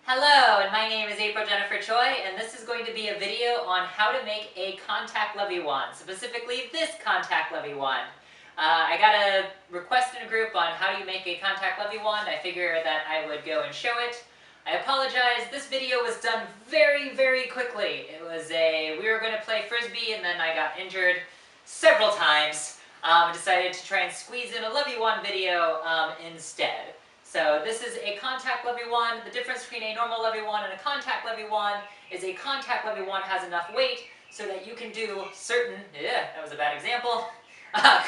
Hello, and my name is April Jennifer Choi, and this is going to be a video on how to make a contact Leviwand, specifically this contact Leviwand. I got a request in a group on how do you make a contact Leviwand. I figure that I would go and show it. I apologize, this video was done very quickly. We were going to play Frisbee and then I got injured several times. Decided to try and squeeze in a Leviwand video instead. So this is a contact Leviwand. The difference between a normal Leviwand and a contact Leviwand is a contact Leviwand has enough weight so that you can do certain, that was a bad example,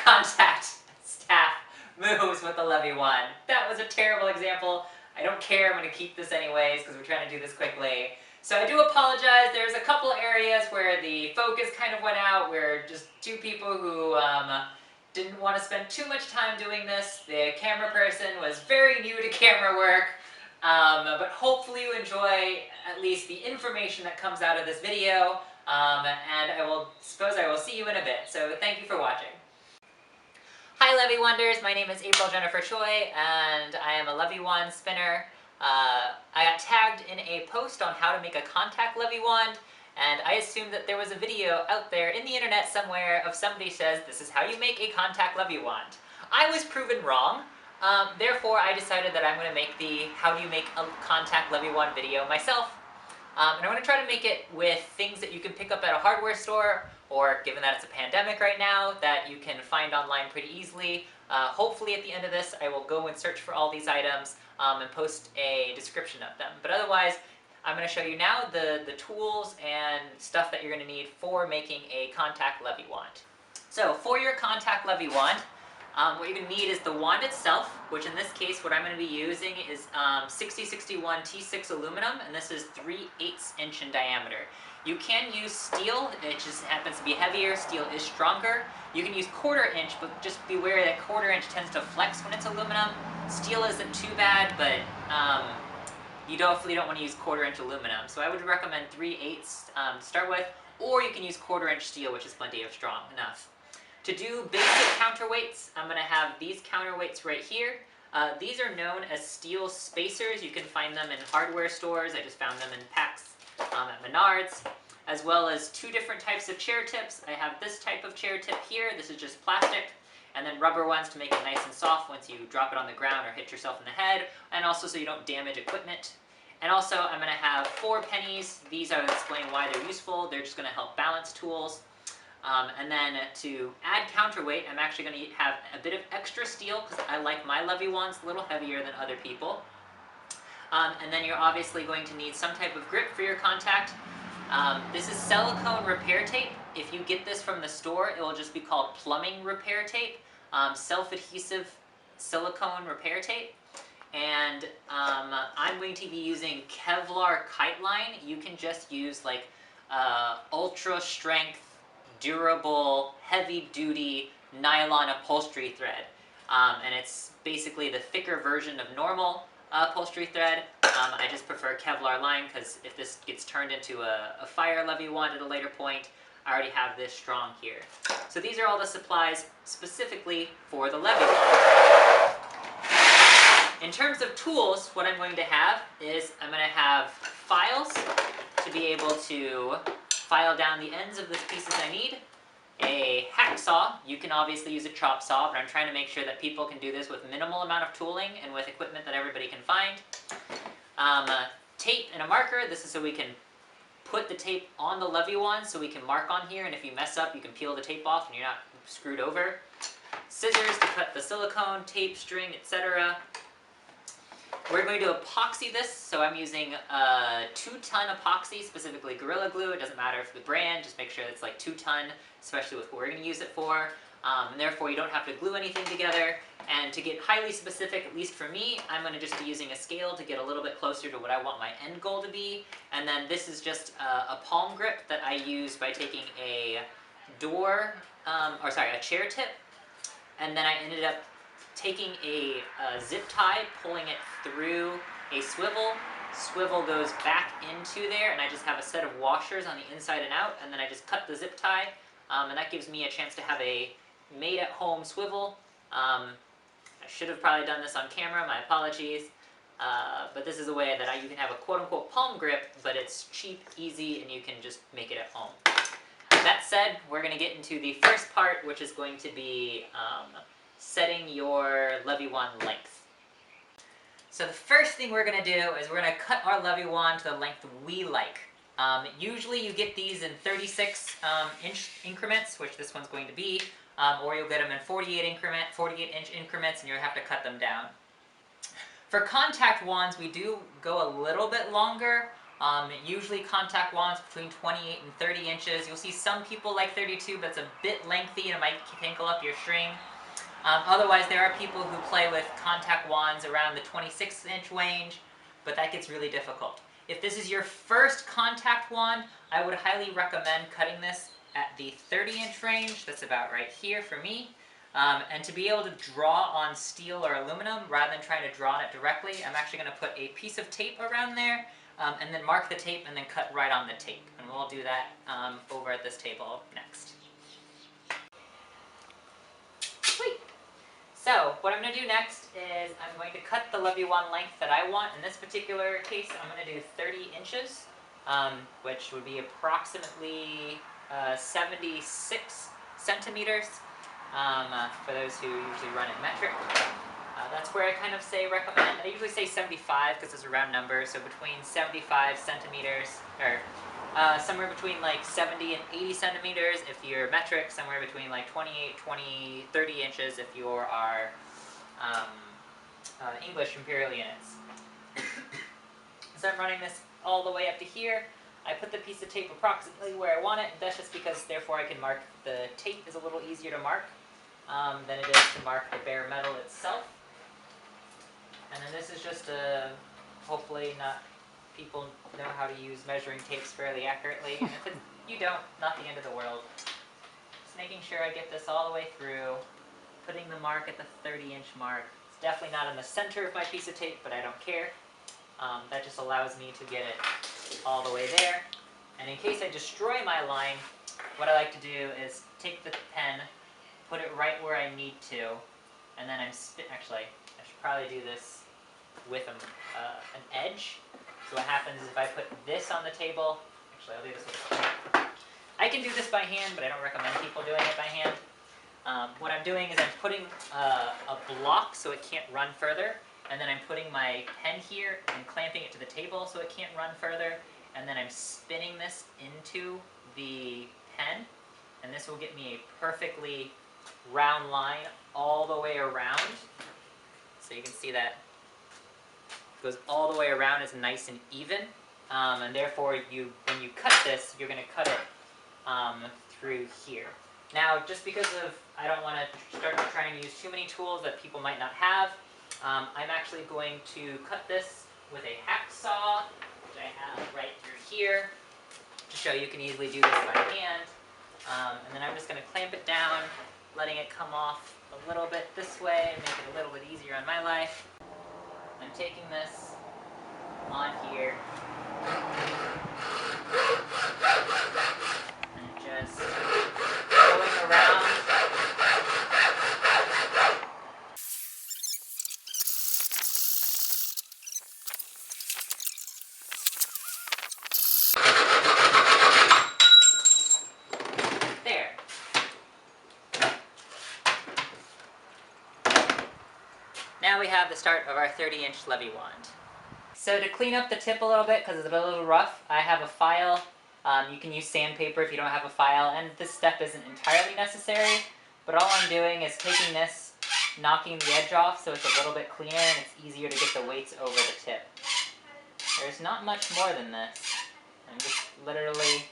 contact staff moves with the Leviwand. That was a terrible example. I don't care, I'm going to keep this anyways because we're trying to do this quickly. So I do apologize, there's a couple areas where the focus kind of went out, where just two people who didn't want to spend too much time doing this. The camera person was very new to camera work, but hopefully you enjoy at least the information that comes out of this video, and I suppose I will see you in a bit, so thank you for watching. Hi Leviwanders, my name is April Jennifer Choi, and I am a Leviwand spinner. I got tagged in a post on how to make a contact Leviwand, and I assumed that there was a video out there in the internet somewhere of somebody says, this is how you make a contact Leviwand. I was proven wrong, therefore I decided that I'm going to make the how do you make a contact Leviwand video myself. And I'm going to try to make it with things that you can pick up at a hardware store, or given that it's a pandemic right now, that you can find online pretty easily. Hopefully at the end of this I will go and search for all these items and post a description of them. But otherwise, I'm going to show you now the tools and stuff that you're going to need for making a contact Leviwand. So for your contact Leviwand, what you're going to need is the wand itself, which in this case what I'm going to be using is 6061 T6 aluminum, and this is 3/8 inch in diameter. You can use steel, it just happens to be heavier, steel is stronger. You can use 1/4 inch, but just beware that 1/4 inch tends to flex when it's aluminum. Steel isn't too bad, but you definitely don't want to use 1/4 inch aluminum. So I would recommend 3/8 to start with, or you can use 1/4 inch steel, which is plenty of strong enough. To do basic counterweights, I'm going to have these counterweights right here. These are known as steel spacers. You can find them in hardware stores. I just found them in packs at Menards. As well as two different types of chair tips. I have this type of chair tip here. This is just plastic. And then rubber ones to make it nice and soft once you drop it on the ground or hit yourself in the head, and also so you don't damage equipment. And also I'm going to have 4 pennies. These I will explain why they're useful. They're just going to help balance tools. And then to add counterweight, I'm actually going to have a bit of extra steel because I like my Leviwands a little heavier than other people. And then you're obviously going to need some type of grip for your contact. This is silicone repair tape. If you get this from the store, it will just be called plumbing repair tape. Self-adhesive silicone repair tape. And I'm going to be using Kevlar kite line. You can just use like ultra strength, durable, heavy duty nylon upholstery thread. And it's basically the thicker version of normal upholstery thread. I just prefer Kevlar line because if this gets turned into a fire Leviwand at a later point, I already have this strong here. So these are all the supplies specifically for the Leviwand. In terms of tools, what I'm going to have is I'm going to have files to be able to file down the ends of the pieces I need. A hacksaw. You can obviously use a chop saw, but I'm trying to make sure that people can do this with minimal amount of tooling and with equipment that everybody can find. Tape and a marker. This is so we can put the tape on the Leviwand so we can mark on here, and if you mess up you can peel the tape off and you're not screwed over. Scissors to cut the silicone, tape, string, etc. We're going to epoxy this, so I'm using 2-ton epoxy, specifically Gorilla Glue. It doesn't matter if the brand, just make sure it's like 2-ton, especially with what we're going to use it for. And therefore you don't have to glue anything together. And to get highly specific, at least for me, I'm going to just be using a scale to get a little bit closer to what I want my end goal to be. And then this is just a palm grip that I use by taking a chair tip, and then I ended up taking a zip tie, pulling it through a swivel. Swivel goes back into there, and I just have a set of washers on the inside and out, and then I just cut the zip tie, and that gives me a chance to have a made-at-home swivel. I should have probably done this on camera, my apologies. But this is a way that you can have a quote-unquote palm grip, but it's cheap, easy, and you can just make it at home. That said, we're going to get into the first part, which is going to be setting your Leviwand length. So the first thing we're going to do is we're going to cut our Leviwand to the length we like. Usually you get these in 36 inch increments, which this one's going to be, or you'll get them in 48 inch increments, and you'll have to cut them down. For contact wands, we do go a little bit longer. Usually contact wands between 28 and 30 inches. You'll see some people like 32, but it's a bit lengthy and it might tangle up your string. Otherwise, there are people who play with contact wands around the 26 inch range, but that gets really difficult. If this is your first contact wand, I would highly recommend cutting this at the 30 inch range. That's about right here for me. And to be able to draw on steel or aluminum rather than trying to draw on it directly, I'm actually going to put a piece of tape around there and then mark the tape and then cut right on the tape. And we'll do that over at this table next. Sweet! So what I'm going to do next is I'm going to cut the Leviwand length that I want. In this particular case, I'm going to do 30 inches, which would be approximately 76 centimeters. For those who usually run in metric. That's where I kind of recommend. I usually say 75 because it's a round number, so between 75 centimeters, or somewhere between like 70 and 80 centimeters if you're metric, somewhere between like 28, 20, 30 inches if you are English imperial units. So I'm running this all the way up to here. I put the piece of tape approximately where I want it. That's just because, therefore, I can mark. The tape is a little easier to mark than it is to mark the bare metal itself. And then this is just hopefully people know how to use measuring tapes fairly accurately. And if you don't, not the end of the world. Just making sure I get this all the way through, putting the mark at the 30-inch mark. It's definitely not in the center of my piece of tape, but I don't care. That just allows me to get it all the way there. And in case I destroy my line, what I like to do is take the pen, put it right where I need to, and then actually, I should probably do this with an edge. So what happens is if I put this on the table, actually I'll do this with a pen. I can do this by hand, but I don't recommend people doing it by hand. What I'm doing is I'm putting a block so it can't run further, and then I'm putting my pen here and clamping it to the table so it can't run further, and then I'm spinning this into the pen, and this will get me a perfectly round line all the way around. So you can see that it goes all the way around, it's nice and even, and therefore when you cut this, you're going to cut it through here. Now, just because I don't want to start trying to use too many tools that people might not have, I'm actually going to cut this with a hacksaw, which I have right through here, to show you can easily do this by hand. And then I'm just going to clamp it down, letting it come off a little bit this way, and make it a little bit easier on my life. I'm taking this on here, and just going around. Now we have the start of our 30-inch Leviwand. So to clean up the tip a little bit, because it's a little rough, I have a file. You can use sandpaper if you don't have a file, and this step isn't entirely necessary, but all I'm doing is taking this, knocking the edge off so it's a little bit cleaner and it's easier to get the weights over the tip. There's not much more than this. I'm just literally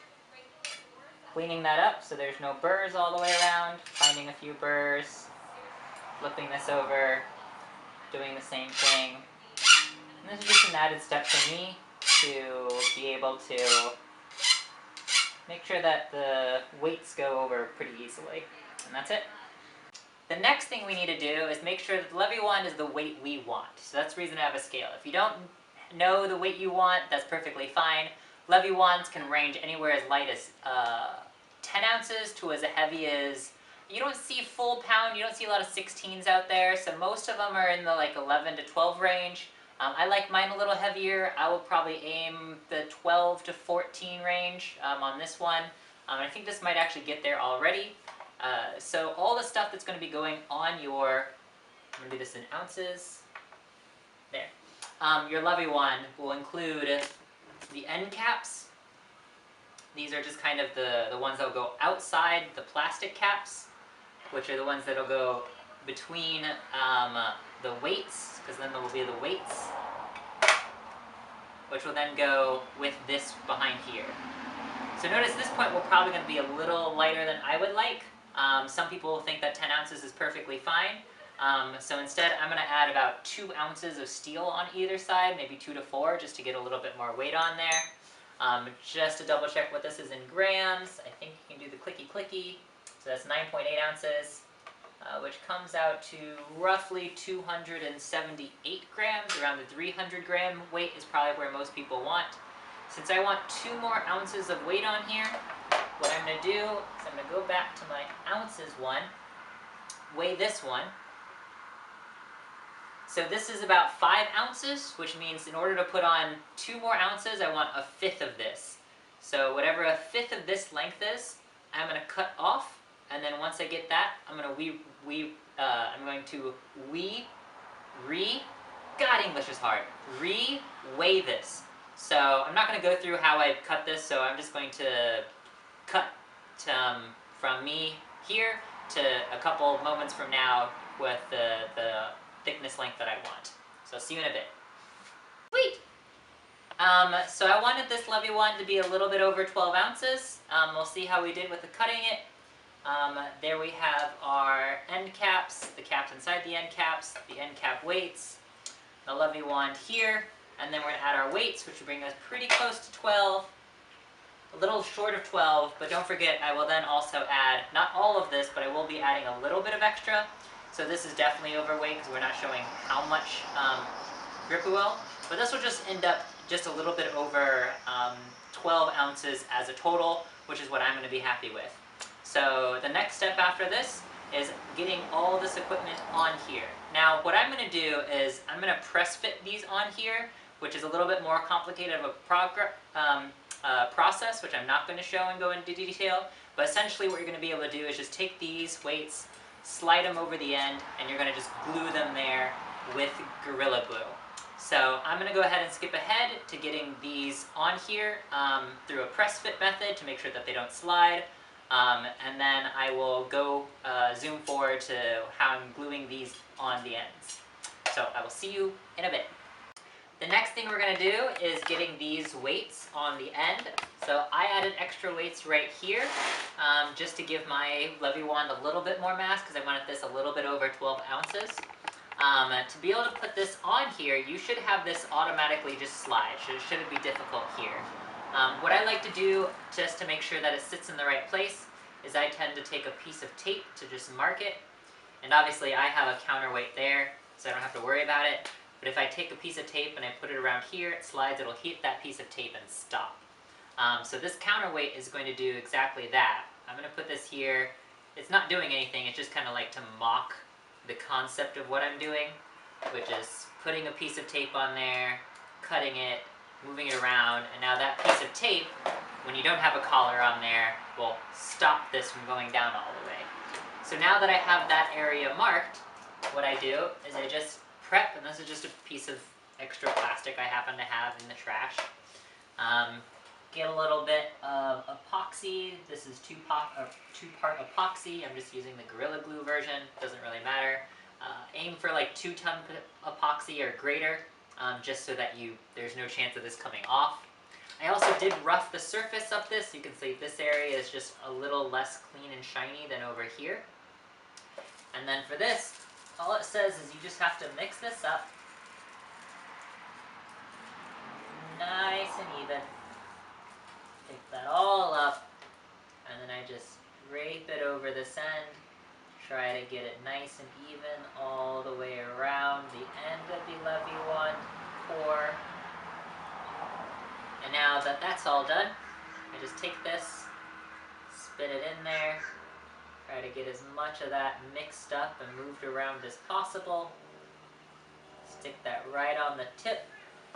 cleaning that up so there's no burrs all the way around, finding a few burrs, flipping this over, doing the same thing. And this is just an added step for me to be able to make sure that the weights go over pretty easily. And that's it. The next thing we need to do is make sure that the Leviwand is the weight we want. So that's the reason I have a scale. If you don't know the weight you want, that's perfectly fine. Leviwands can range anywhere as light as 10 ounces to as heavy as, you don't see full pound, you don't see a lot of 16s out there, so most of them are in the like 11 to 12 range. I like mine a little heavier. I will probably aim the 12 to 14 range on this one. I think this might actually get there already. So all the stuff that's going to be going on your, I'm going to do this in ounces, there. Your Leviwand will include the end caps. These are just kind of the ones that will go outside the plastic caps, which are the ones that will go between the weights, because then there will be the weights, which will then go with this behind here. So notice this point we're probably going to be a little lighter than I would like. Some people think that 10 ounces is perfectly fine. So instead I'm going to add about 2 ounces of steel on either side, maybe 2 to 4, just to get a little bit more weight on there. Just to double check what this is in grams, I think you can do the clicky clicky. So that's 9.8 ounces, which comes out to roughly 278 grams. Around the 300 gram weight is probably where most people want. Since I want 2 more ounces of weight on here, what I'm going to do is I'm going to go back to my ounces one, weigh this one. So this is about 5 ounces, which means in order to put on 2 more ounces, I want 1/5 of this. So whatever 1/5 of this length is, I'm going to cut off, and then once I get that, I'm going to God, English is hard. Re-weigh this. So I'm not going to go through how I cut this, so I'm just going to cut from me here to a couple moments from now with the thickness length that I want. So see you in a bit. Sweet! So I wanted this Leviwand to be a little bit over 12 ounces. We'll see how we did with the cutting it. There we have our end caps, the caps inside the end caps, the end cap weights, the Leviwand here, and then we're going to add our weights, which will bring us pretty close to 12, a little short of 12, but don't forget I will then also add, not all of this, but I will be adding a little bit of extra. So this is definitely overweight because we're not showing how much grip we will, but this will just end up just a little bit over 12 ounces as a total, which is what I'm going to be happy with. So the next step after this is getting all this equipment on here. Now what I'm going to do is I'm going to press fit these on here, which is a little bit more complicated of a process, which I'm not going to show and go into detail, but essentially what you're going to be able to do is just take these weights, slide them over the end, and you're going to just glue them there with Gorilla Glue. So I'm going to go ahead and skip ahead to getting these on here through a press fit method to make sure that they don't slide. And then I will go zoom forward to how I'm gluing these on the ends. So I will see you in a bit. The next thing we're going to do is getting these weights on the end. So I added extra weights right here just to give my Leviwand a little bit more mass because I wanted this a little bit over 12 ounces. To be able to put this on here, you should have this automatically just slide. So it shouldn't be difficult here. What I like to do, just to make sure that it sits in the right place, is I tend to take a piece of tape to just mark it. And obviously I have a counterweight there, so I don't have to worry about it. But if I take a piece of tape and I put it around here, it slides, it'll hit that piece of tape and stop. So this counterweight is going to do exactly that. I'm going to put this here. It's not doing anything, it's just kind of like to mock the concept of what I'm doing, which is putting a piece of tape on there, cutting it, moving it around, and now that piece of tape, when you don't have a collar on there, will stop this from going down all the way. So now that I have that area marked, what I do is I just prep, and this is just a piece of extra plastic I happen to have in the trash. Get a little bit of epoxy. This is two-part epoxy. I'm just using the Gorilla Glue version. Doesn't really matter. Aim for like 2-ton epoxy or greater, just so that there's no chance of this coming off. I also did rough the surface of this. You can see this area is just a little less clean and shiny than over here. And then for this, all it says is you just have to mix this up nice and even. Pick that all up, and then I just drape it over this end. Try to get it nice and even all the way around the end of the Leviwand core. And now that that's all done, I just take this, spin it in there, try to get as much of that mixed up and moved around as possible. Stick that right on the tip.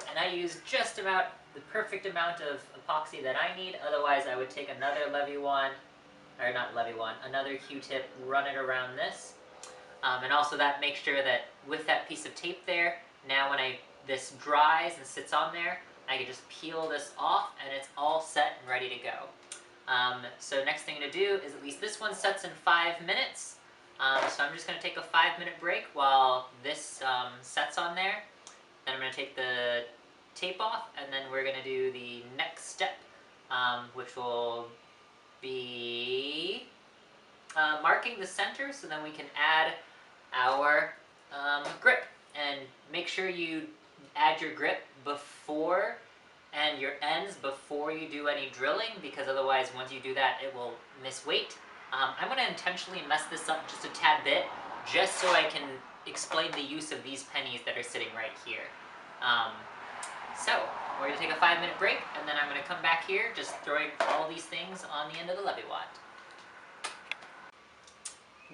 And I use just about the perfect amount of epoxy that I need. Otherwise, I would take another Leviwand, or not Leviwand, another Q-tip, run it around this. And also that makes sure that with that piece of tape there, now when this dries and sits on there, I can just peel this off and it's all set and ready to go. So next thing to do is, at least this one sets in 5 minutes. So I'm just going to take a 5-minute break while this sets on there. Then I'm going to take the tape off, and then we're going to do the next step, which will be marking the center, so then we can add our grip. And make sure you add your grip before and your ends before you do any drilling, because otherwise once you do that it will miss weight. I'm going to intentionally mess this up just a tad bit, just so I can explain the use of these pennies that are sitting right here. So we're going to take a 5-minute break, and then I'm going to come back here just throwing all these things on the end of the Leviwand.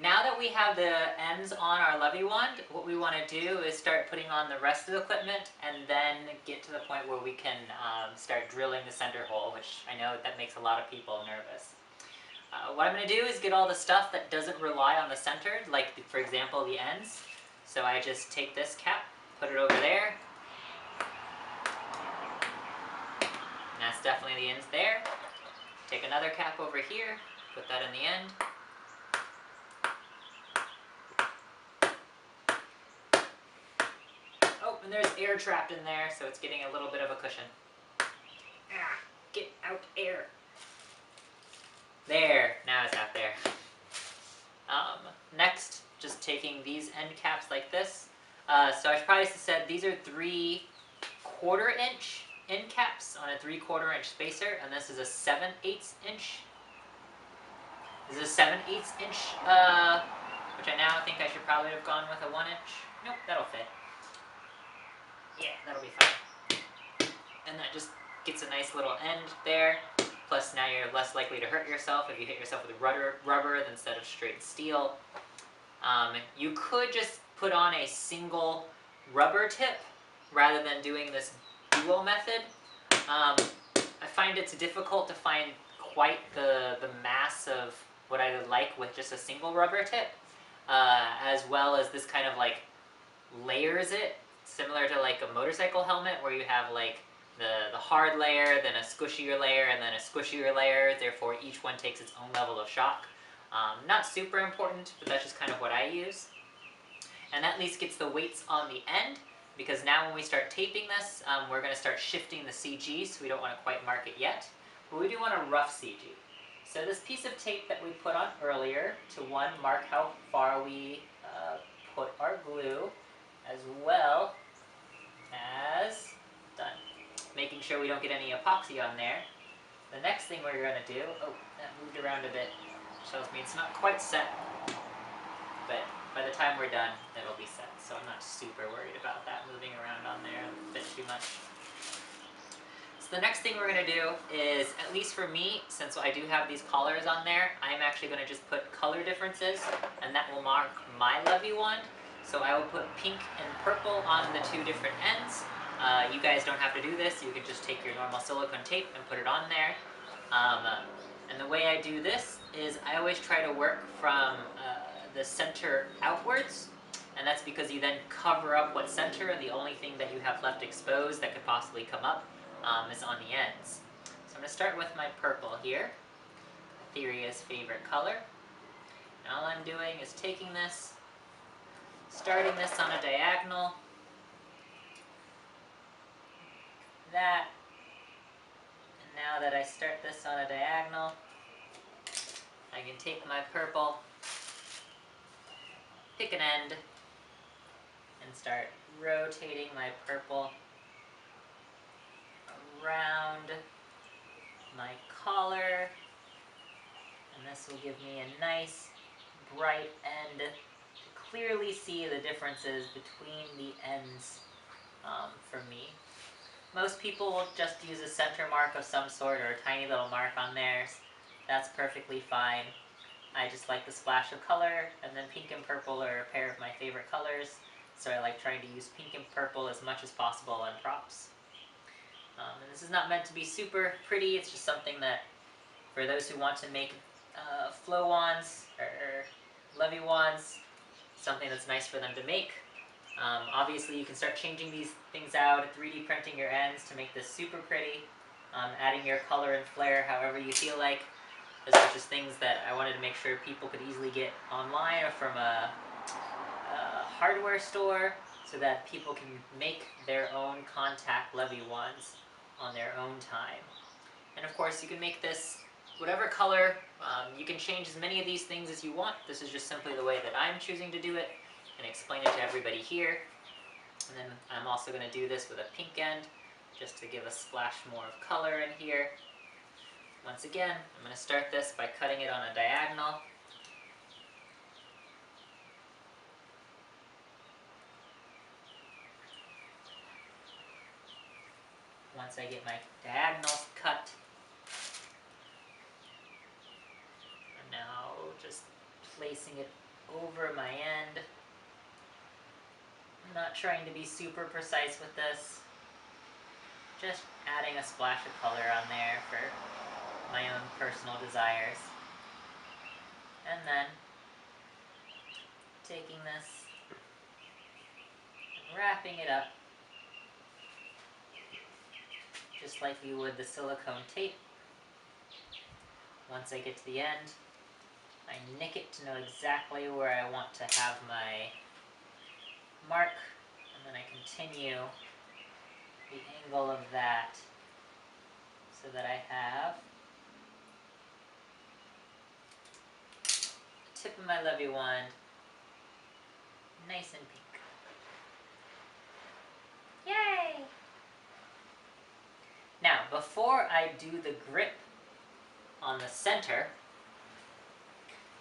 Now that we have the ends on our Leviwand, what we want to do is start putting on the rest of the equipment, and then get to the point where we can start drilling the center hole, which I know that makes a lot of people nervous. What I'm going to do is get all the stuff that doesn't rely on the center, like for example the ends. So I just take this cap, put it over there. And that's definitely the ends there. Take another cap over here, put that in the end. Oh, and there's air trapped in there, so it's getting a little bit of a cushion. Ah, get out air. There, now it's out there. Next, just taking these end caps like this. So I should probably have said these are 3/4 inch end caps on a 3/4 inch spacer, and this is a 7/8 inch. This is a 7/8 inch, which I now think I should probably have gone with a 1 inch. Nope, that'll fit. Yeah, that'll be fine. And that just gets a nice little end there. Plus now you're less likely to hurt yourself if you hit yourself with rubber instead of straight steel. You could just put on a single rubber tip rather than doing this duo method. I find it's difficult to find quite the mass of what I would like with just a single rubber tip, as well as this kind of like layers it, similar to like a motorcycle helmet where you have like the hard layer, then a squishier layer, and then a squishier layer. Therefore each one takes its own level of shock. Not super important, but that's just kind of what I use. And that at least gets the weights on the end, because now when we start taping this, we're going to start shifting the CG, so we don't want to quite mark it yet. But we do want a rough CG. So this piece of tape that we put on earlier to mark how far we put our glue, as well as making sure we don't get any epoxy on there. The next thing we're going to do, oh, that moved around a bit, shows me it's not quite set, but by the time we're done, it'll be set, so I'm not super worried about that moving around on there a bit too much. So the next thing we're going to do is, at least for me, since I do have these collars on there, I'm actually going to just put color differences, and that will mark my Leviwand. So I will put pink and purple on the 2 different ends. You guys don't have to do this, you can just take your normal silicone tape and put it on there. And the way I do this is I always try to work from the center outwards, and that's because you then cover up what's center, and the only thing that you have left exposed that could possibly come up is on the ends. So I'm going to start with my purple here, Etherea's favorite color. And all I'm doing is taking this, starting this on a diagonal, that, and now that I start this on a diagonal, I can take my purple, pick an end, and start rotating my purple around my collar, and this will give me a nice bright end to clearly see the differences between the ends for me. Most people will just use a center mark of some sort or a tiny little mark on theirs. That's perfectly fine. I just like the splash of color, and then pink and purple are a pair of my favorite colors, So I like trying to use pink and purple as much as possible on props. And this is not meant to be super pretty, it's just something that for those who want to make flow wands or Leviwands, something that's nice for them to make. Obviously you can start changing these things out, 3D printing your ends to make this super pretty, adding your color and flair however you feel like. Those are just things that I wanted to make sure people could easily get online or from a hardware store so that people can make their own contact Leviwands on their own time. And of course you can make this whatever color, you can change as many of these things as you want. This is just simply the way that I'm choosing to do it and explain it to everybody here. And then I'm also going to do this with a pink end just to give a splash more of color in here. Once again, I'm going to start this by cutting it on a diagonal. Once I get my diagonals cut, I'm now just placing it over my end. I'm not trying to be super precise with this, just adding a splash of color on there for my own personal desires. And then taking this and wrapping it up just like we would the silicone tape. Once I get to the end, I nick it to know exactly where I want to have my mark, and then I continue the angle of that so that I have the tip of my Leviwand nice and pink. Yay! Now, before I do the grip on the center,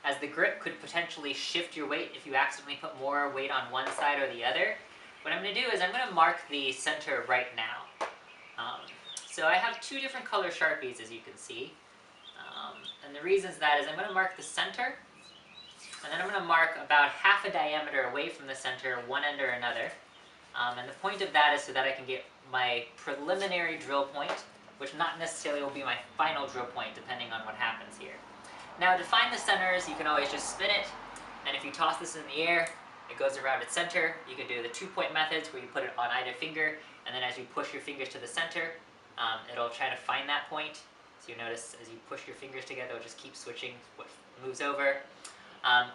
as the grip could potentially shift your weight if you accidentally put more weight on one side or the other, what I'm going to do is I'm going to mark the center right now. So I have two different color Sharpies, as you can see. And the reason that is I'm going to mark the center, and then I'm going to mark about half a diameter away from the center, one end or another. And the point of that is so that I can get my preliminary drill point, which not necessarily will be my final drill point depending on what happens here. Now to find the centers, you can always just spin it, and if you toss this in the air, it goes around its center. You can do the 2-point methods where you put it on either finger, and then as you push your fingers to the center, it'll try to find that point. So you notice as you push your fingers together, it'll just keep switching what moves over.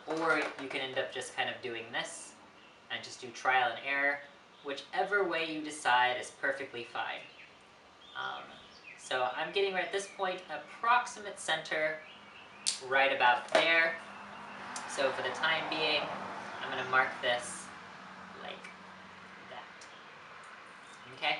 Or you can end up just kind of doing this, and just do trial and error. Whichever way you decide is perfectly fine. So I'm getting right at this point, approximate center, right about there. So for the time being, I'm going to mark this like that. Okay?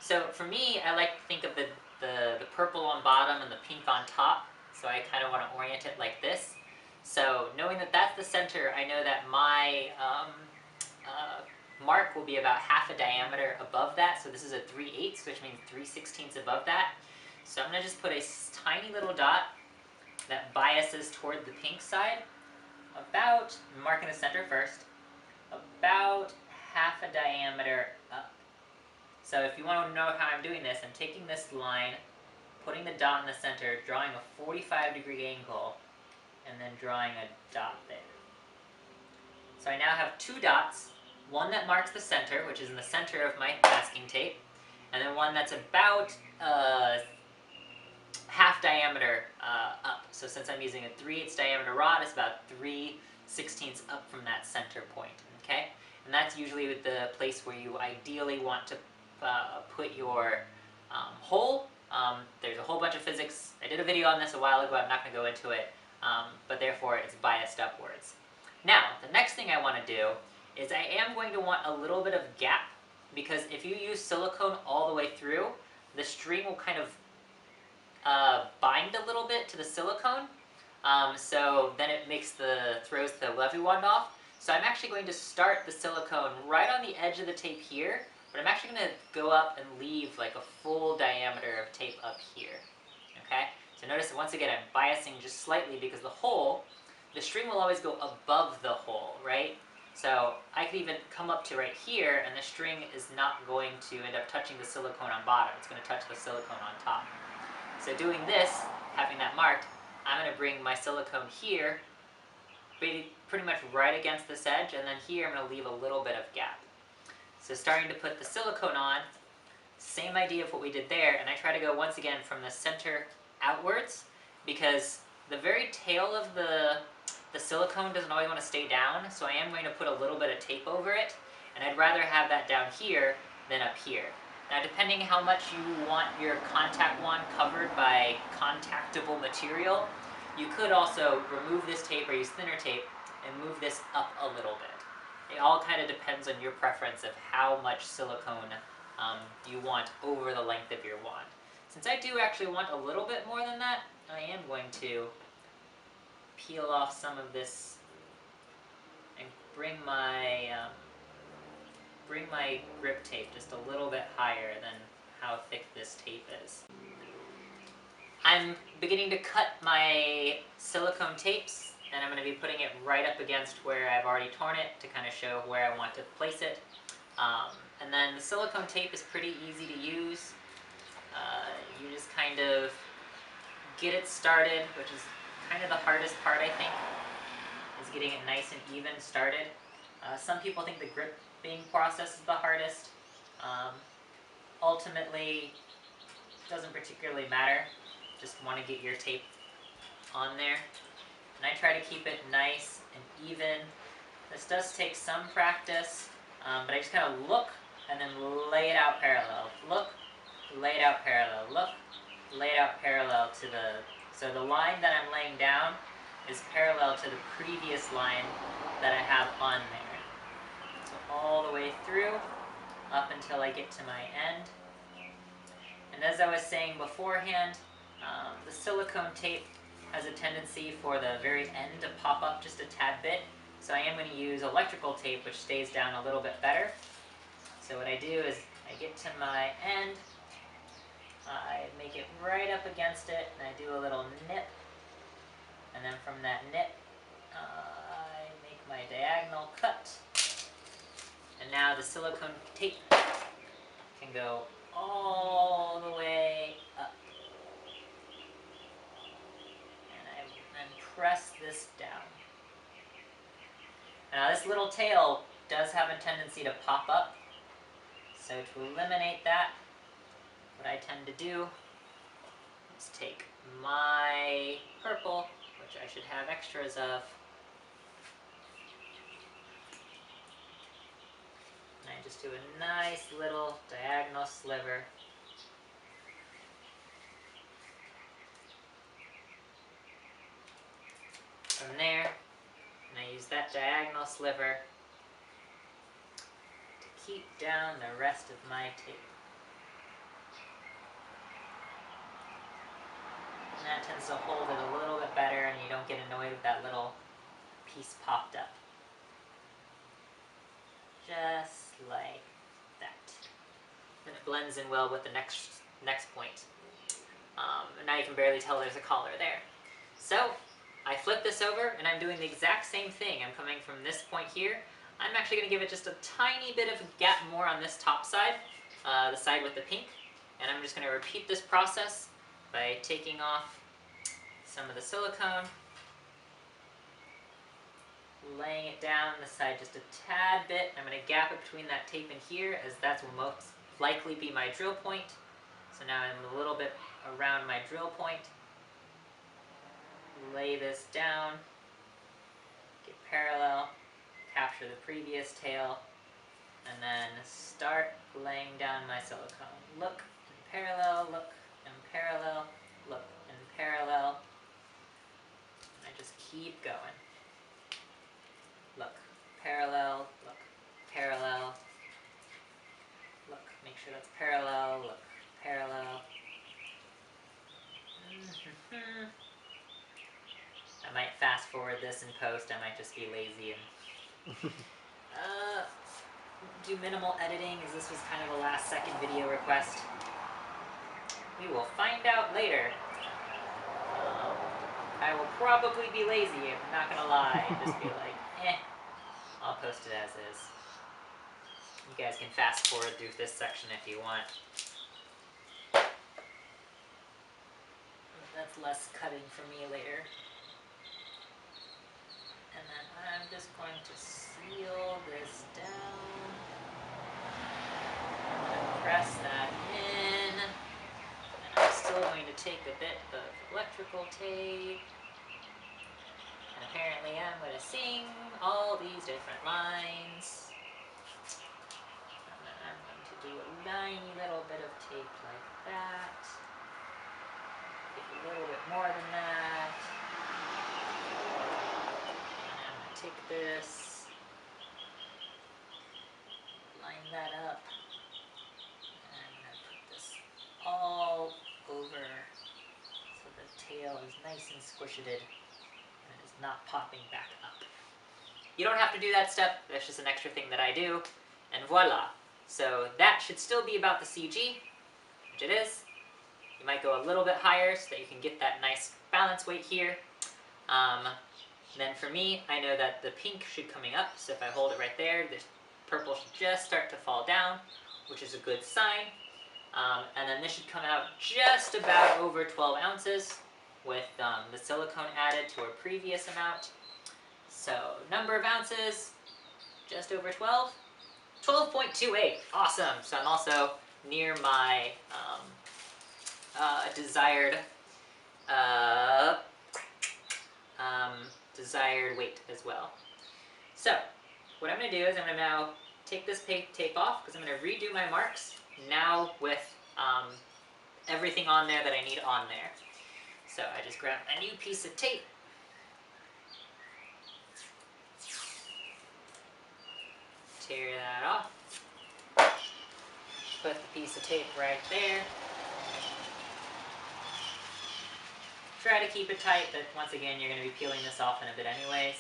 So for me, I like to think of the purple on bottom and the pink on top. So I kind of want to orient it like this. So knowing that that's the center, I know that my mark will be about half a diameter above that. So this is a 3/8, which means 3/16 above that. So I'm going to just put a tiny little dot that biases toward the pink side, about, marking the center first, about half a diameter up. So if you want to know how I'm doing this, I'm taking this line, putting the dot in the center, drawing a 45-degree angle, and then drawing a dot there. So I now have two dots, one that marks the center, which is in the center of my masking tape, and then one that's about half diameter up. So since I'm using a 3/8 diameter rod, it's about 3/16 up from that center point, okay? And that's usually the place where you ideally want to put your hole. There's a whole bunch of physics. I did a video on this a while ago, I'm not going to go into it, but therefore it's biased upwards. Now, the next thing I want to do is I am going to want a little bit of gap, because if you use silicone all the way through, the string will kind of bind a little bit to the silicone, so then it throws the Leviwand off. So I'm actually going to start the silicone right on the edge of the tape here, but I'm actually going to go up and leave like a full diameter of tape up here, okay? So notice that once again I'm biasing just slightly because the string will always go above the hole, right? So I could even come up to right here, and the string is not going to end up touching the silicone on bottom. It's going to touch the silicone on top. So doing this, having that marked, I'm going to bring my silicone here, pretty much right against this edge, and then here I'm going to leave a little bit of gap. So starting to put the silicone on, same idea of what we did there, and I try to go once again from the center outwards, because the very tail of the silicone doesn't always want to stay down, so I am going to put a little bit of tape over it, and I'd rather have that down here than up here. Now depending how much you want your contact wand covered by contactable material, you could also remove this tape or use thinner tape and move this up a little bit. It all kind of depends on your preference of how much silicone you want over the length of your wand. Since I do actually want a little bit more than that, I am going to peel off some of this and bring my grip tape just a little bit higher than how thick this tape is. I'm beginning to cut my silicone tapes, and I'm going to be putting it right up against where I've already torn it to kind of show where I want to place it. And then the silicone tape is pretty easy to use. You just kind of get it started, which is kind of the hardest part, I think, is getting it nice and even started. Some people think the gripping process is the hardest. Ultimately, it doesn't particularly matter. Just want to get your tape on there. And I try to keep it nice and even. This does take some practice, but I just kind of look and then lay it out parallel. Look, lay it out parallel. Look, lay it out parallel to so the line that I'm laying down is parallel to the previous line that I have on there. So all the way through, up until I get to my end. And as I was saying beforehand, the silicone tape has a tendency for the very end to pop up just a tad bit. So I am going to use electrical tape, which stays down a little bit better. So what I do is I get to my end, I make it right up against it, and I do a little nip. And then from that nip, I make my diagonal cut. And now the silicone tape can go all the way up. And I then press this down. Now this little tail does have a tendency to pop up. So to eliminate that, what I tend to do is take my purple, which I should have extras of, and I just do a nice little diagonal sliver. From there, and I use that diagonal sliver to keep down the rest of my tape. And that tends to hold it a little bit better, and you don't get annoyed with that little piece popped up. Just like that. And it blends in well with the next point. And now you can barely tell there's a collar there. So I flip this over, and I'm doing the exact same thing. I'm coming from this point here. I'm actually going to give it just a tiny bit of a gap more on this top side, the side with the pink. And I'm just going to repeat this process by taking off some of the silicone, laying it down the side just a tad bit. I'm going to gap it between that tape and here, as that will most likely be my drill point. So now I'm a little bit around my drill point. Lay this down, get parallel, capture the previous tail, and then start laying down my silicone. Look and parallel, look and parallel, look and parallel. And I just keep going. Look, parallel, look, parallel, look, make sure that's parallel, look, parallel. I might fast forward this in post, I might just be lazy and do minimal editing, as this was kind of a last second video request. We will find out later. I will probably be lazy, I'm not gonna lie, just be like, eh. I'll post it as is. You guys can fast forward through this section if you want. That's less cutting for me later. And then I'm just going to seal this down. I'm going to press that in. And I'm still going to take a bit of electrical tape. And apparently I'm going to sing all these different lines. And then I'm going to do a tiny little bit of tape like that. A little bit more than that. And I'm going to take this, line that up, and I'm going to put this all over so the tail is nice and squished and it is not popping back up. You don't have to do that step, that's just an extra thing that I do, and voila. So that should still be about the CG, which it is. You might go a little bit higher so that you can get that nice balance weight here. Then for me, I know that the pink should be coming up, so if I hold it right there, the purple should just start to fall down, which is a good sign. And then this should come out just about over 12 ounces with the silicone added to our previous amount. So number of ounces, just over 12. 12.28, awesome. So I'm also near my desired desired weight as well. So what I'm going to do is I'm going to now take this tape off because I'm going to redo my marks now with everything on there that I need on there. So I just grab a new piece of tape, tear that off, put the piece of tape right there. Try to keep it tight, but once again, you're going to be peeling this off in a bit anyways.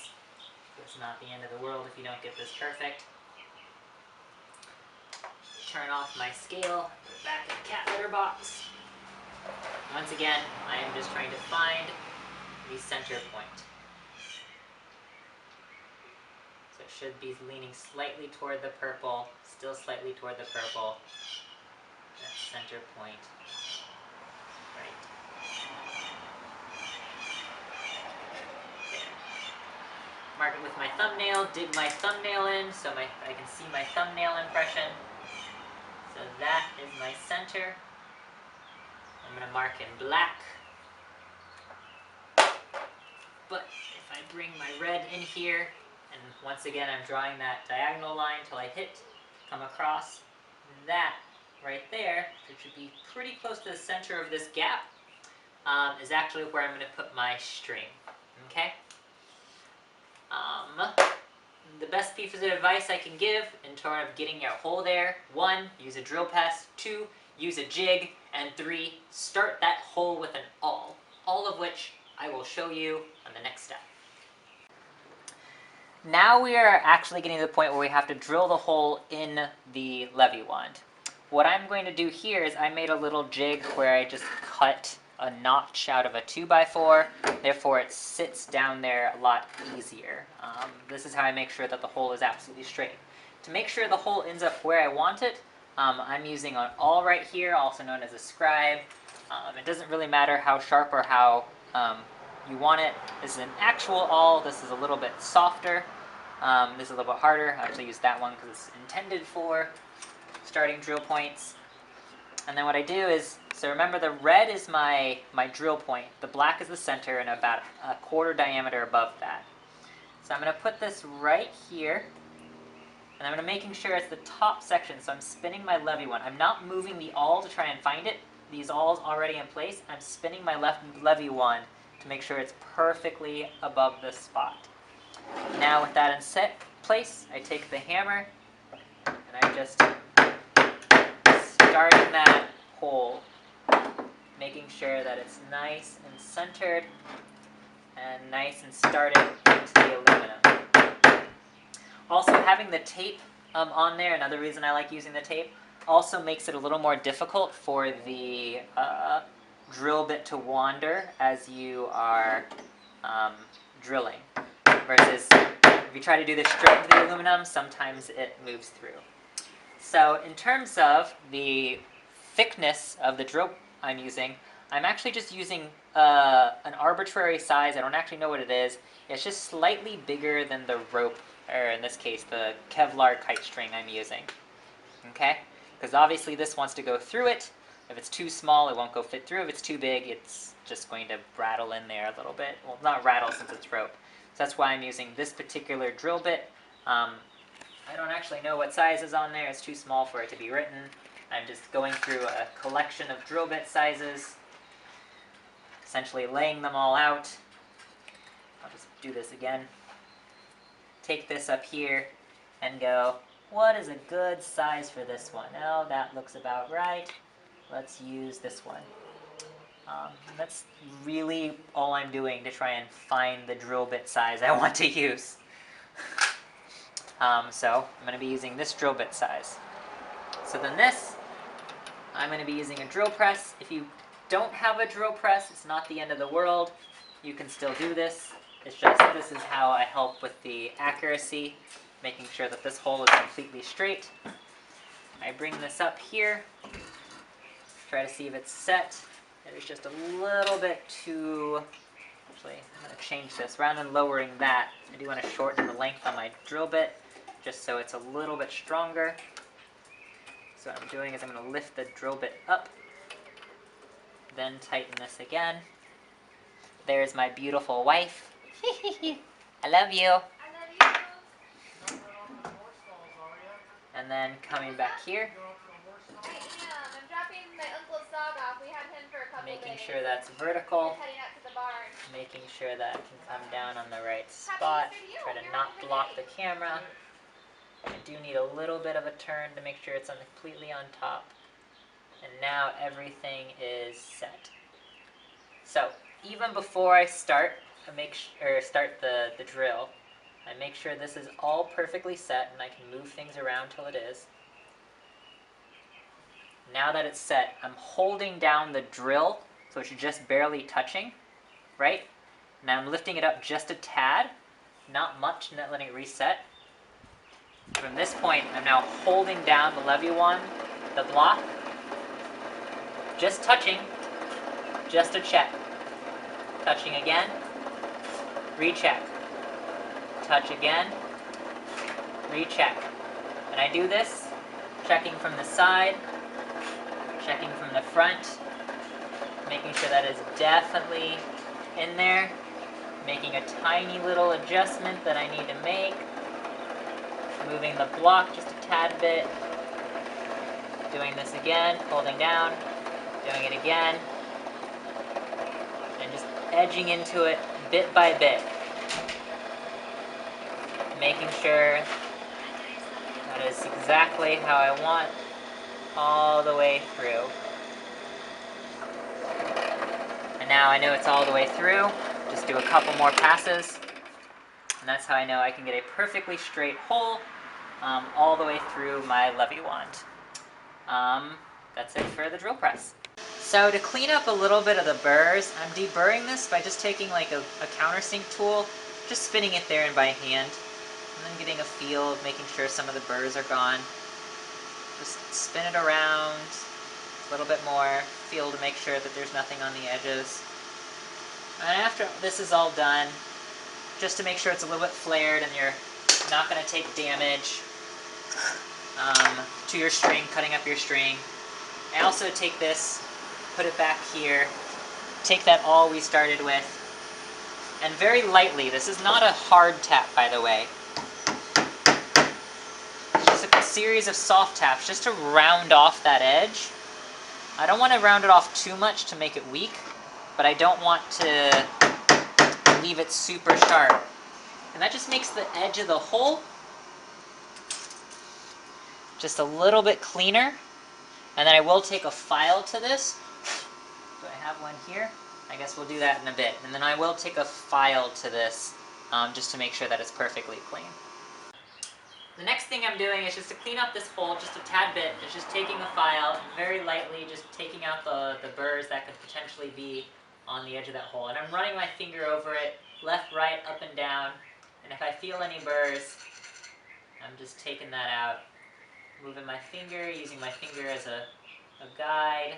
So it's not the end of the world if you don't get this perfect. Turn off my scale, put it back in the cat litter box. Once again, I am just trying to find the center point. So it should be leaning slightly toward the purple, still slightly toward the purple. That center point. Right. Mark it with my thumbnail, dig my thumbnail in so I can see my thumbnail impression. So that is my center. I'm going to mark in black. But if I bring my red in here, and once again I'm drawing that diagonal line till I hit, come across, that right there, which should be pretty close to the center of this gap, is actually where I'm going to put my string. Okay? The best piece of advice I can give in terms of getting your hole there: 1, use a drill press; 2, use a jig; and 3, start that hole with an awl. All of which I will show you on the next step. Now we are actually getting to the point where we have to drill the hole in the Leviwand. What I'm going to do here is I made a little jig where I just cut a notch out of a 2x4, therefore it sits down there a lot easier. This is how I make sure that the hole is absolutely straight. To make sure the hole ends up where I want it, I'm using an awl right here, also known as a scribe. It doesn't really matter how sharp or how you want it. This is an actual awl. This is a little bit softer. This is a little bit harder. I actually use that one because it's intended for starting drill points. And then what I do is, so remember the red is my drill point, the black is the center, and about a quarter diameter above that. So I'm going to put this right here, and I'm going to making sure it's the top section, so I'm spinning my Leviwand. I'm not moving the awl to try and find it. These awls already in place. I'm spinning my Leviwand to make sure it's perfectly above this spot. Now with that in set place, I take the hammer, and I'm just starting that hole, making sure that it's nice and centered and nice and started into the aluminum. Also, having the tape on there, another reason I like using the tape, also makes it a little more difficult for the drill bit to wander as you are drilling, versus If you try to do this straight into the aluminum, sometimes it moves through. So in terms of the thickness of the drill I'm using, I'm actually just using an arbitrary size. I don't actually know what it is. It's just slightly bigger than the rope, or in this case, the Kevlar kite string I'm using. Okay? Because obviously this wants to go through it. If it's too small, it won't go fit through. If it's too big, it's just going to rattle in there a little bit. Well, not rattle since it's rope. So that's why I'm using this particular drill bit. I don't actually know what size is on there. It's too small for it to be written. I'm just going through a collection of drill bit sizes, essentially laying them all out. I'll just do this again. Take this up here and go, what is a good size for this one? Oh, that looks about right. Let's use this one. That's really all I'm doing to try and find the drill bit size I want to use. So I'm going to be using this drill bit size. So then this, I'm going to be using a drill press. If you don't have a drill press, it's not the end of the world. You can still do this. It's just this is how I help with the accuracy, making sure that this hole is completely straight. I bring this up here, try to see if it's set. There's just a little bit too, actually I'm going to change this. Rather than lowering that, I do want to shorten the length on my drill bit, just so it's a little bit stronger. So what I'm doing is I'm going to lift the drill bit up, then tighten this again. There's my beautiful wife. I love you. I love you. And then coming back here, I am. I'm dropping my uncle's dog off. We had him for a couple days. making sure that's vertical, Heading out to the barn. making sure that can come down on the right spot. Try to not block the camera. I do need a little bit of a turn to make sure it's completely on top. And now everything is set. So even before I start, start the drill, I make sure this is all perfectly set and I can move things around till it is. Now that it's set, I'm holding down the drill so it's just barely touching, right? Now I'm lifting it up just a tad, not much, not letting it reset. From this point, I'm now holding down the Leviwand, the block, just touching, just to check. Touching again, recheck. Touch again, recheck. And I do this, checking from the side, checking from the front, making sure that is definitely in there, making a tiny little adjustment that I need to make, moving the block just a tad bit, doing this again, holding down, doing it again, and just edging into it bit by bit, making sure that is exactly how I want all the way through. And now I know it's all the way through, just do a couple more passes, and that's how I know I can get a perfectly straight hole all the way through my Leviwand. That's it for the drill press. So to clean up a little bit of the burrs, I'm deburring this by just taking like a countersink tool, just spinning it there and by hand, and then getting a feel of making sure some of the burrs are gone. Just spin it around a little bit more, feel to make sure that there's nothing on the edges. And after this is all done, just to make sure it's a little bit flared and you're not going to take damage to your string, cutting up your string. I also take this, put it back here, take that awl we started with, and very lightly, this is not a hard tap by the way, it's just a series of soft taps just to round off that edge. I don't want to round it off too much to make it weak, but I don't want to leave it super sharp. And that just makes the edge of the hole just a little bit cleaner. And then I will take a file to this. Do I have one here? I guess we'll do that in a bit. And then I will take a file to this just to make sure that it's perfectly clean. The next thing I'm doing is just to clean up this hole just a tad bit. It's just taking a file, very lightly, just taking out the burrs that could potentially be on the edge of that hole. And I'm running my finger over it, left, right, up and down, And if I feel any burrs, I'm just taking that out, moving my finger, using my finger as a guide.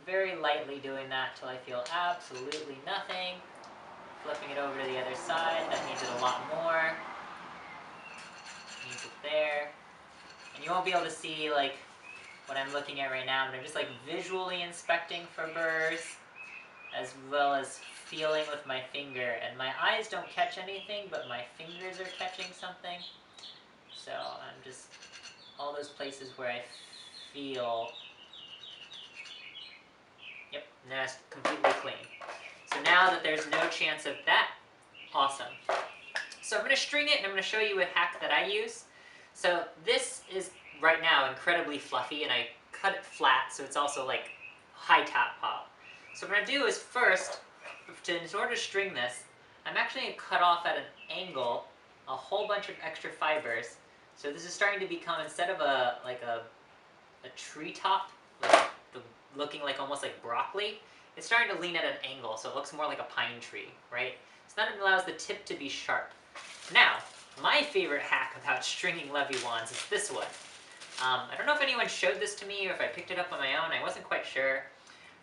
Very lightly doing that till I feel absolutely nothing. Flipping it over to the other side, that needs it a lot more. Needs it there. And you won't be able to see like what I'm looking at right now, but I'm just like visually inspecting for burrs, as well as feeling with my finger. And my eyes don't catch anything, but my fingers are catching something. So I'm just, all those places where I feel. Yep, and that's completely clean. So now that there's no chance of that, awesome. So I'm going to string it, and I'm going to show you a hack that I use. So this is right now incredibly fluffy, and I cut it flat, so it's also like high top pop. So what I'm going to do is first, in order to string this, I'm actually going to cut off at an angle a whole bunch of extra fibers. So this is starting to become, instead of a treetop, like looking like almost like broccoli, it's starting to lean at an angle, so it looks more like a pine tree, right? So that allows the tip to be sharp. Now, my favorite hack about stringing Leviwands is this one. I don't know if anyone showed this to me or if I picked it up on my own, I wasn't quite sure.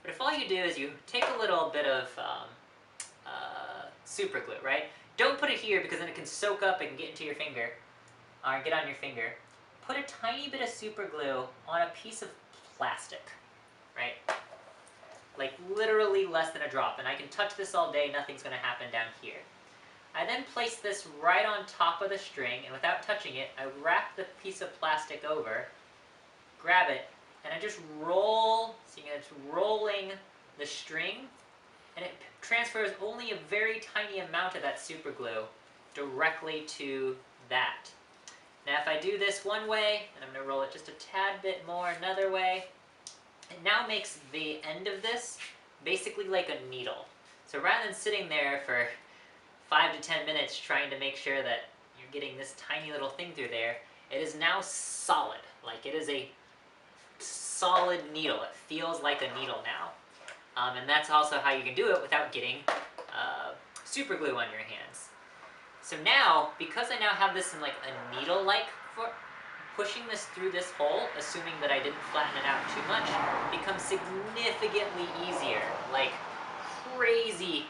But if all you do is you take a little bit of super glue, right? Don't put it here because then it can soak up and get into your finger, or get on your finger. Put a tiny bit of super glue on a piece of plastic, right? Like literally less than a drop, and I can touch this all day, nothing's going to happen down here. I then place this right on top of the string, and without touching it, I wrap the piece of plastic over, grab it, and I just roll, see it's rolling the string, and it transfers only a very tiny amount of that super glue directly to that. Now if I do this one way, and I'm going to roll it just a tad bit more another way, it now makes the end of this basically like a needle. So rather than sitting there for 5 to 10 minutes trying to make sure that you're getting this tiny little thing through there, it is now solid. Like it is a solid needle. It feels like a needle now. And that's also how you can do it without getting super glue on your hands. So now, because I now have this in like a needle-like pushing this through this hole, assuming that I didn't flatten it out too much, becomes significantly easier. Like crazy.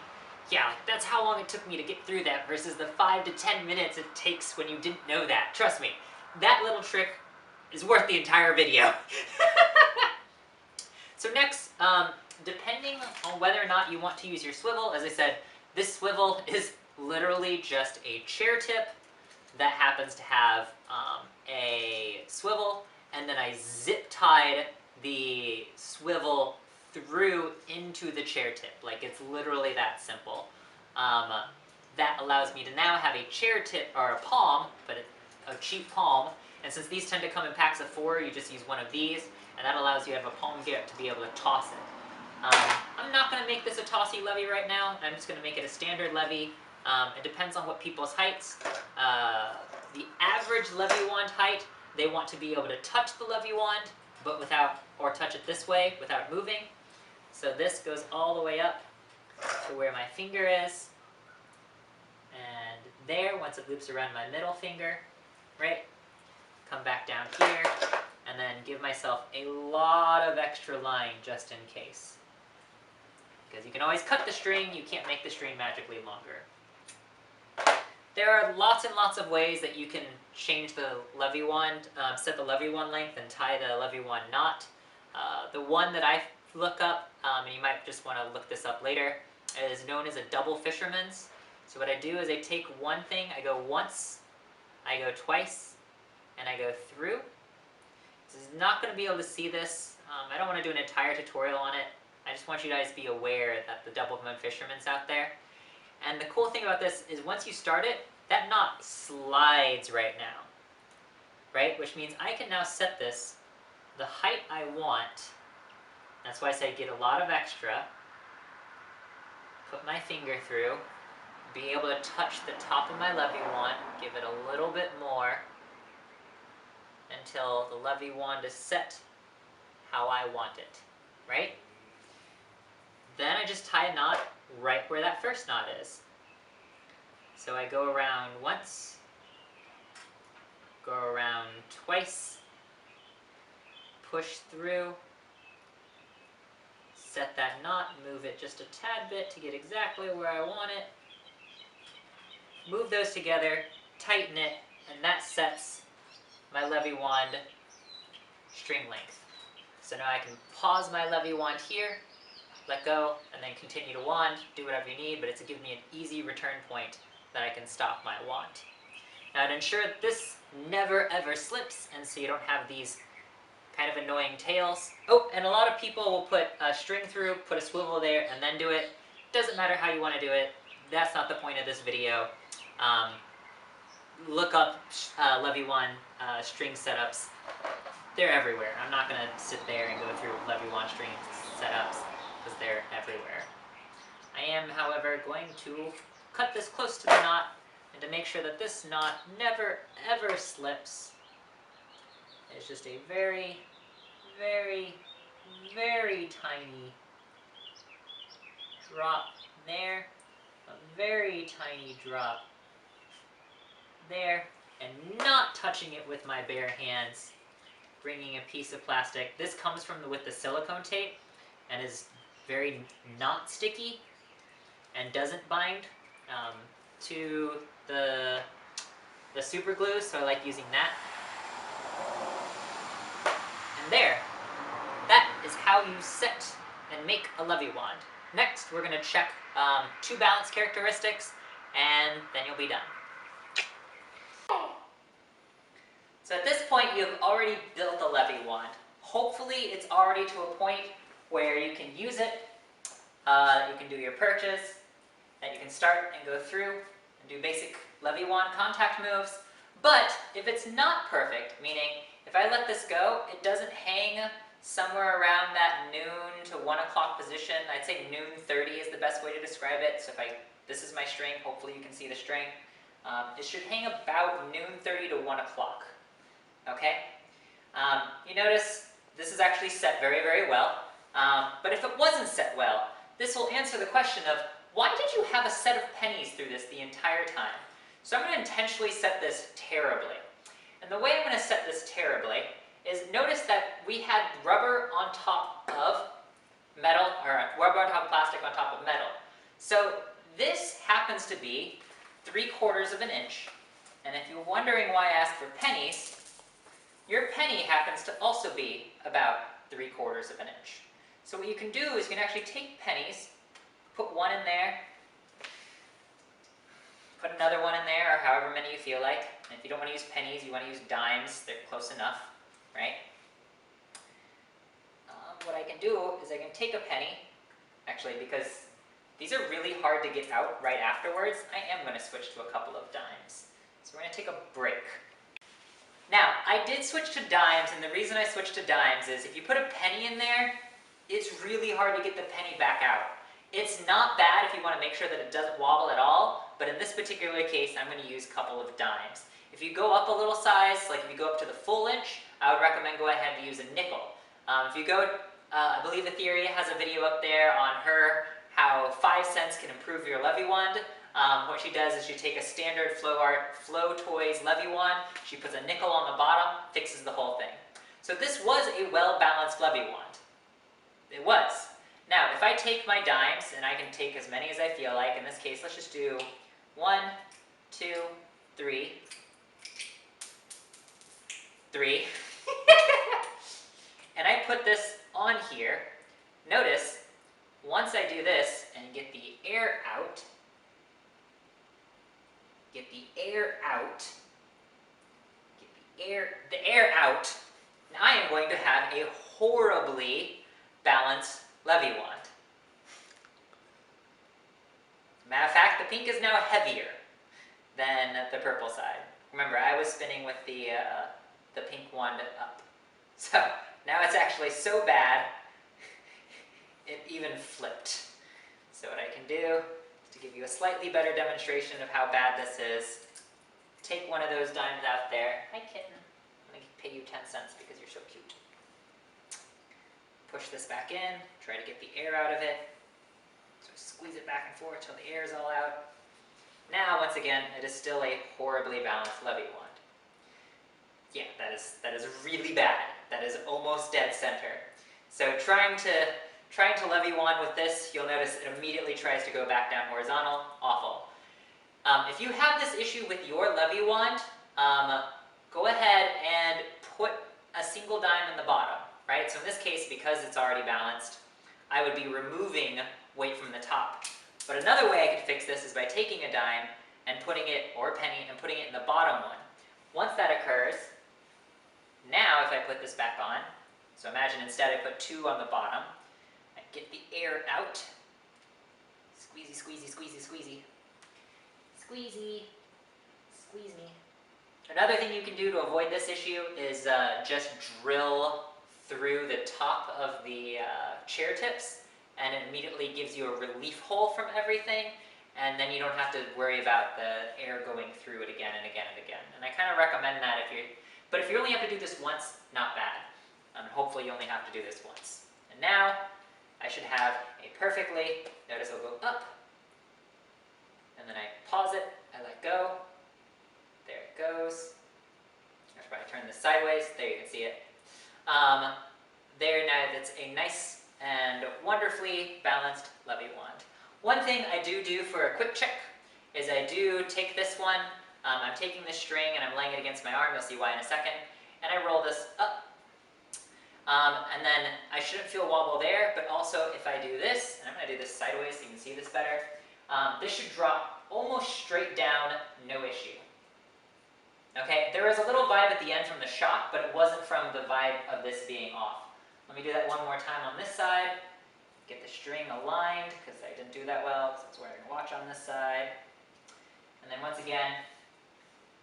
Yeah, that's how long it took me to get through that versus the 5 to 10 minutes it takes when you didn't know that. Trust me, that little trick is worth the entire video. So next, depending on whether or not you want to use your swivel, as I said, this swivel is literally just a chair tip that happens to have a swivel, and then I zip tied the swivel through into the chair tip. Like it's literally that simple. That allows me to now have a chair tip, or a palm, but a cheap palm, and since these tend to come in packs of 4, you just use one of these, and that allows you to have a palm grip to be able to toss it. I'm not going to make this a tossy levy right now, I'm just going to make it a standard levy. It depends on what people's heights. The average Leviwand height, they want to be able to touch the Leviwand, but without, or touch it this way without moving. So this goes all the way up to where my finger is, and there, once it loops around my middle finger, right? Come back down here, and then give myself a lot of extra line just in case. Because you can always cut the string, you can't make the string magically longer. There are lots and lots of ways that you can change the Leviwand, set the Leviwand length and tie the Leviwand knot. The one that I look up, and you might just want to look this up later, is known as a double fisherman's. So what I do is I take one thing, I go once, I go twice, and I go through. This is not going to be able to see this. I don't want to do an entire tutorial on it. I just want you guys to be aware that the double fisherman's out there. And the cool thing about this is once you start it, that knot slides right now, right? Which means I can now set this the height I want. That's why I say get a lot of extra. Put my finger through, be able to touch the top of my Leviwand, give it a little bit more until the Leviwand is set how I want it, right? Then I just tie a knot right where that first knot is. So I go around once, go around twice, push through, set that knot, move it just a tad bit to get exactly where I want it, move those together, tighten it, and that sets my Leviwand string length. So now I can pause my Leviwand here, let go, and then continue to wand, do whatever you need, but it's giving me an easy return point that I can stop my wand. Now to ensure that this never ever slips, and so you don't have these kind of annoying tails. Oh, and a lot of people will put a string through, put a swivel there, and then do it. Doesn't matter how you want to do it. That's not the point of this video. Look up Leviwand string setups. They're everywhere. I'm not going to sit there and go through Leviwand string setups because they're everywhere. I am, however, going to cut this close to the knot, and to make sure that this knot never ever slips, it's just a very, very, very tiny drop there, a very tiny drop there, and not touching it with my bare hands, bringing a piece of plastic. This comes from with the silicone tape and is very not sticky and doesn't bind to the super glue, so I like using that. And there, that is how you set and make a Leviwand. Next, we're going to check 2 balance characteristics, and then you'll be done. So at this point, you've already built a Leviwand. Hopefully, it's already to a point where you can use it, you can do your purchase, that you can start and go through and do basic Leviwand contact moves. But if it's not perfect, meaning if I let this go, it doesn't hang somewhere around that noon to 1 o'clock position. I'd say noon 30 is the best way to describe it. So this is my string, hopefully you can see the string. It should hang about noon 30 to 1 o'clock. Okay? You notice this is actually set very, very well. But if it wasn't set well, this will answer the question of, why did you have a set of pennies through this the entire time? So I'm going to intentionally set this terribly. And the way I'm going to set this terribly is, notice that we had rubber on top of metal, or rubber on top of plastic on top of metal. So this happens to be 3/4 of an inch. And if you're wondering why I asked for pennies, your penny happens to also be about 3/4 of an inch. So what you can do is you can actually take pennies, put one in there, put another one in there, or however many you feel like. And if you don't want to use pennies, you want to use dimes, they're close enough, right? What I can do is I can take a penny, actually, because these are really hard to get out right afterwards, I am going to switch to a couple of dimes. So we're going to take a break. Now, I did switch to dimes, and the reason I switched to dimes is if you put a penny in there, it's really hard to get the penny back out. It's not bad if you want to make sure that it doesn't wobble at all, but in this particular case, I'm going to use a couple of dimes. If you go up a little size, like if you go up to the full inch, I would recommend go ahead and use a nickel. If you go, I believe Etheria has a video up there on how 5 cents can improve your Leviwand. What she does is she takes a standard Flow Toys Leviwand, she puts a nickel on the bottom, fixes the whole thing. So this was a well-balanced Leviwand. It was. Now, if I take my dimes, and I can take as many as I feel like, in this case, let's just do 1, 2, 3, 3, and I put this on here. Notice, once I do this and get the air out, now I am going to have a horribly balanced Leviwand. Matter of fact, the pink is now heavier than the purple side. Remember, I was spinning with the pink wand up. So now it's actually so bad, it even flipped. So what I can do, to give you a slightly better demonstration of how bad this is, take one of those dimes out there. Hi, kitten. I'm going to pay you 10 cents because you're so cute. Push this back in, try to get the air out of it. So squeeze it back and forth till the air is all out. Now, once again, it is still a horribly balanced Leviwand. Yeah, that is really bad. That is almost dead center. So trying to Leviwand with this, you'll notice it immediately tries to go back down horizontal. Awful. If you have this issue with your Leviwand, go ahead and put a single dime in the bottom, right? So in this case, because it's already balanced, I would be removing weight from the top. But another way I could fix this is by taking a dime and putting it, or a penny, and putting it in the bottom one. Once that occurs, now if I put this back on, so imagine instead I put 2 on the bottom, I get the air out, squeezy, squeezy, squeezy, squeezy, squeezy, squeeze me. Another thing you can do to avoid this issue is just drill through the top of the chair tips, and it immediately gives you a relief hole from everything, and then you don't have to worry about the air going through it again and again and again. And I kind of recommend that but if you only have to do this once, not bad. Hopefully you only have to do this once. And now, I should have a perfectly, notice it'll go up, and then I pause it, I let go, there it goes. I should probably turn this sideways, there you can see it. There, now that's a nice and wonderfully balanced Leviwand. One thing I do for a quick check is I do take this one, I'm taking this string and I'm laying it against my arm, you'll see why in a second, and I roll this up. And then I shouldn't feel wobble there, but also if I do this, and I'm going to do this sideways so you can see this better, this should drop almost straight down, no issue. Okay, there was a little vibe at the end from the shock, but it wasn't from the vibe of this being off. Let me do that one more time on this side. Get the string aligned, because I didn't do that well, because I was wearing a watch on this side. And then once again,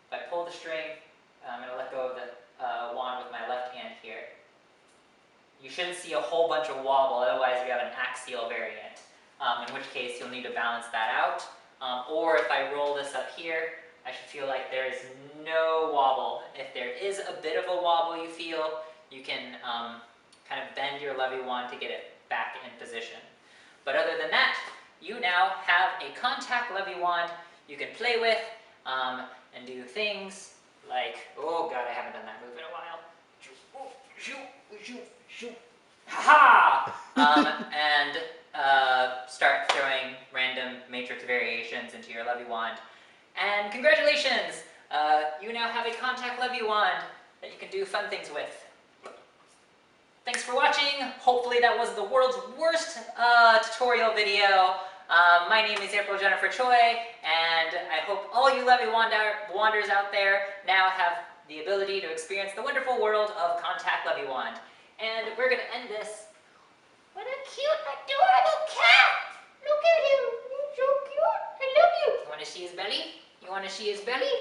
if I pull the string, I'm going to let go of the wand with my left hand here. You shouldn't see a whole bunch of wobble, otherwise we have an axial variant, in which case you'll need to balance that out. Or if I roll this up here, I should feel like there is no wobble. If there is a bit of a wobble you feel, you can kind of bend your Leviwand to get it back in position. But other than that, you now have a contact Leviwand you can play with and do things like, oh god, I haven't done that move in a while. Ha-ha! And start throwing random matrix variations into your Leviwand. And congratulations! You now have a contact Leviwand that you can do fun things with. Thanks for watching. Hopefully that was the world's worst tutorial video. My name is April Jennifer Choi, and I hope all you Leviwanders out there now have the ability to experience the wonderful world of contact Leviwand. And we're going to end this. What a cute, adorable cat! Look at him! He's so cute! I love you! You want to see his belly? You want to see his belly?